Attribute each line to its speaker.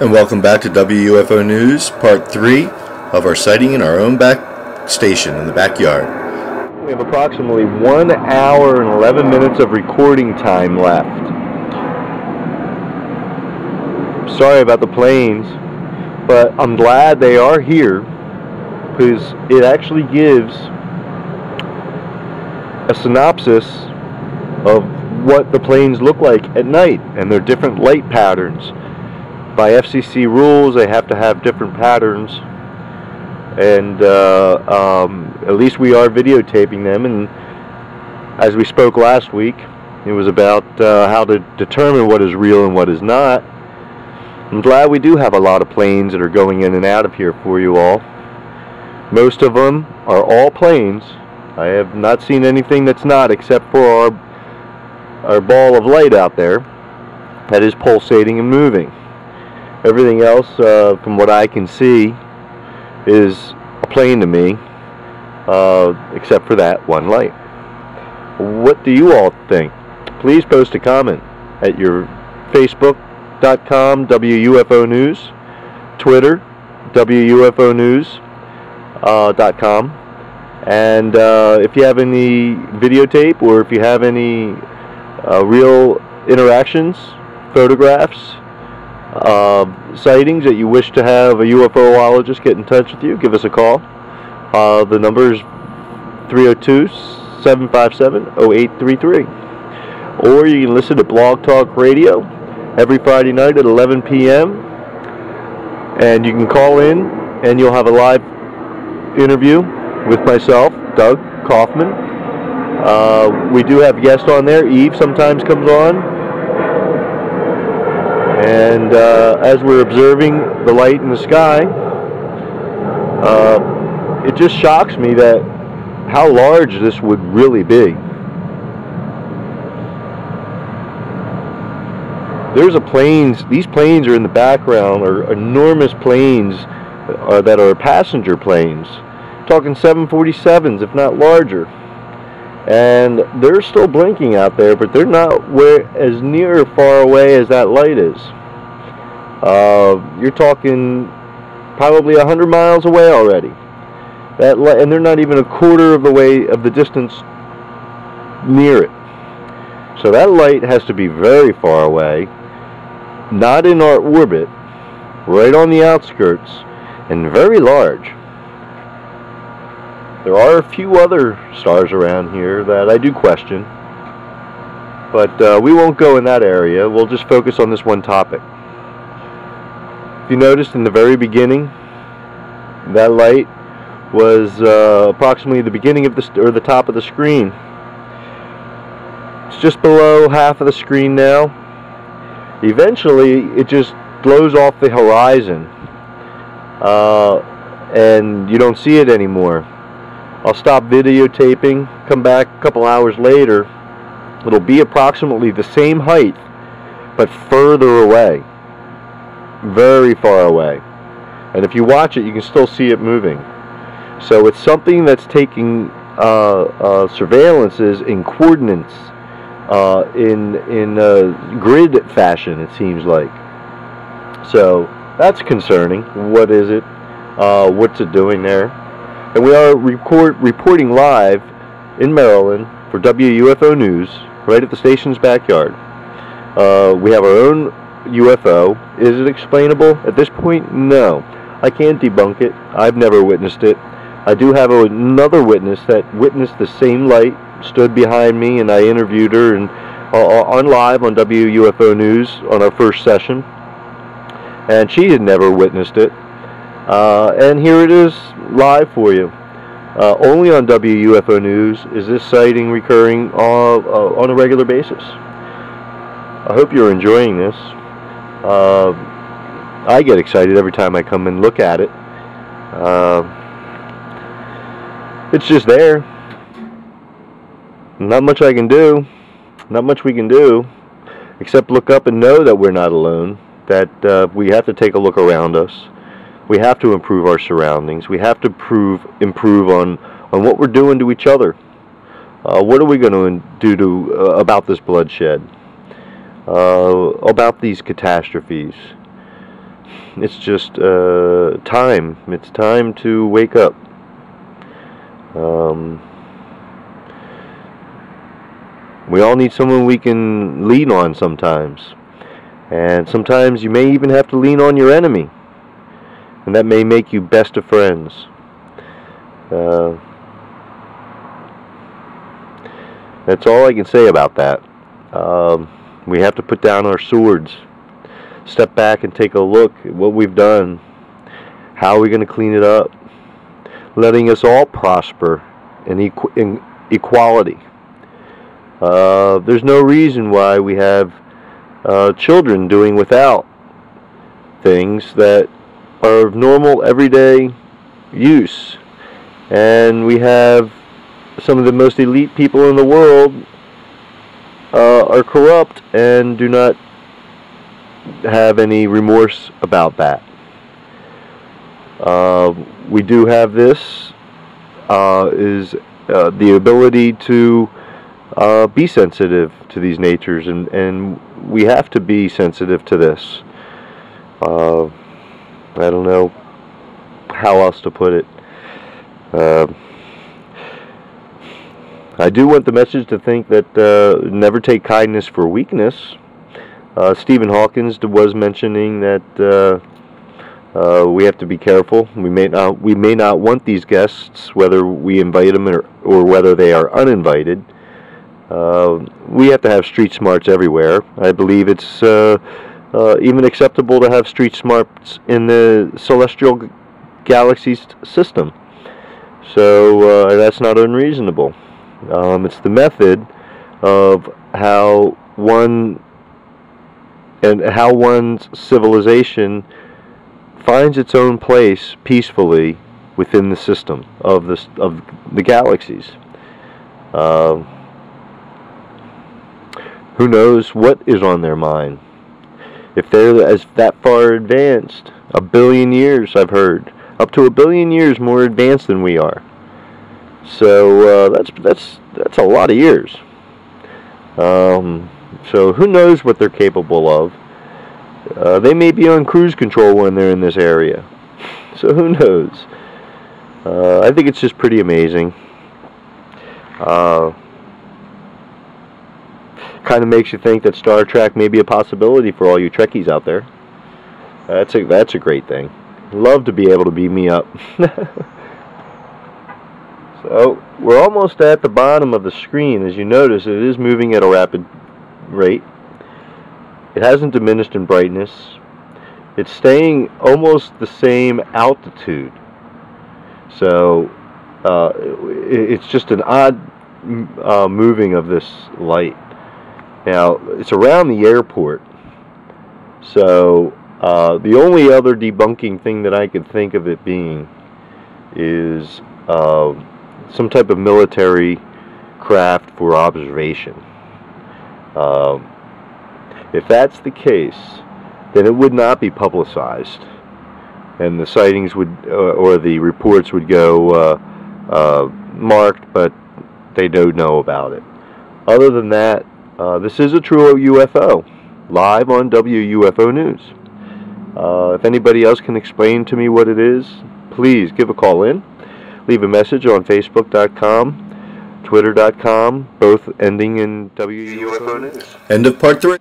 Speaker 1: And welcome back to WUFO News, Part 3 of our sighting in our own back station in the backyard.
Speaker 2: We have approximately 1 hour and 11 minutes of recording time left. Sorry about the planes, but I'm glad they are here because it actually gives a synopsis of what the planes look like at night and their different light patterns. By FCC rules, they have to have different patterns, and at least we are videotaping them. And as we spoke last week, it was about how to determine what is real and what is not. I'm glad we do have a lot of planes that are going in and out of here for you all. Most of them are all planes. I have not seen anything that's not, except for our ball of light out there that is pulsating and moving. Everything else, from what I can see, is a plane to me, except for that one light. What do you all think? Please post a comment at your Facebook.com WUFO News, Twitter WUFO News.com, and if you have any videotape or if you have any real interactions, photographs, sightings that you wish to have a UFOologist get in touch with you, give us a call. The number is 302-757-0833. Or you can listen to Blog Talk Radio every Friday night at 11 p.m. And you can call in and you'll have a live interview with myself, Doug Kaufman. We do have guests on there. Eve sometimes comes on. And as we're observing the light in the sky, it just shocks me that how large this would really be. There's these planes are in the background, are enormous planes that are passenger planes. Talking 747s, if not larger. And they're still blinking out there, but they're not as near or far away as that light is. You're talking probably 100 miles away already. And they're not even a quarter of the way of the distance near it. So that light has to be very far away, not in our orbit, right on the outskirts, and very large. There are a few other stars around here that I do question, but we won't go in that area. We'll just focus on this one topic. If you noticed in the very beginning, that light was approximately the beginning of the top of the screen. It's just below half of the screen now. Eventually, it just blows off the horizon, and you don't see it anymore. I'll stop videotaping, come back a couple hours later. It'll be approximately the same height, but further away. Very far away. And if you watch it, you can still see it moving. So it's something that's taking surveillances in coordinates, in grid fashion, it seems like. So that's concerning. What is it? What's it doing there? And we are reporting live in Maryland for WUFO News, right at the station's backyard. We have our own UFO. Is it explainable? At this point, no. I can't debunk it. I've never witnessed it. I do have another witness that witnessed the same light, stood behind me, and I interviewed her on live on WUFO News on our first session. And she had never witnessed it. And here it is live for you. Only on WUFO News is this sighting recurring on a regular basis. I hope you're enjoying this. I get excited every time I come and look at it. It's just there. Not much I can do. Not much we can do except look up and know that we're not alone, that we have to take a look around us. We have to improve our surroundings. We have to improve on what we're doing to each other. What are we going to do about this bloodshed? About these catastrophes? It's just time. It's time to wake up. We all need someone we can lean on sometimes. And sometimes you may even have to lean on your enemy. And that may make you best of friends. That's all I can say about that. We have to put down our swords. Step back and take a look at what we've done. How are we going to clean it up? Letting us all prosper in equality. There's no reason why we have children doing without things that are of normal everyday use, and we have some of the most elite people in the world are corrupt and do not have any remorse about that. We do have this is the ability to be sensitive to these natures, and we have to be sensitive to this. I don't know how else to put it. I do want the message to think that never take kindness for weakness. Stephen Hawkins was mentioning that we have to be careful. We may not want these guests, whether we invite them or whether they are uninvited. We have to have street smarts everywhere. I believe it's even acceptable to have street smarts in the celestial galaxy system. So that's not unreasonable. It's the method of how one's civilization finds its own place peacefully within the system of the galaxies. Who knows what is on their mind? If they're that far advanced, 1 billion years, I've heard, up to 1 billion years more advanced than we are. So that's a lot of years. So who knows what they're capable of? They may be on cruise control when they're in this area. So who knows? I think it's just pretty amazing. Kind of makes you think that Star Trek may be a possibility for all you Trekkies out there. That's a great thing. Love to be able to beam me up. So we're almost at the bottom of the screen. As you notice, it is moving at a rapid rate. It hasn't diminished in brightness. It's staying almost the same altitude. So it's just an odd moving of this light. Now, it's around the airport. So the only other debunking thing that I could think of it being is some type of military craft for observation. If that's the case, then it would not be publicized, and the sightings would, or the reports would go marked, but they don't know about it. Other than that, this is a true UFO, live on WUFO News. If anybody else can explain to me what it is, please give a call in. Leave a message on Facebook.com, Twitter.com, both ending in WUFO News.
Speaker 1: End of part 3.